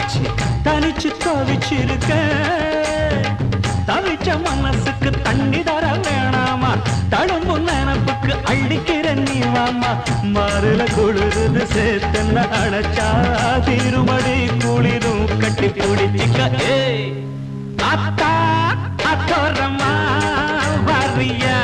வச்சு தனிச்சு தவிச்சிருக்க தவிச்ச மனசுக்கு தண்ணி தர வேணாமா தழும்பு நினப்புக்கு அள்ளிக்கிற நீ வாமா மாறுல குளிருது சேர்த்தன அழைச்சா திருமடி குளிரும் கட்டி பிடிச்சிக்க ஏ அத்தா அத்தோரமா வரியா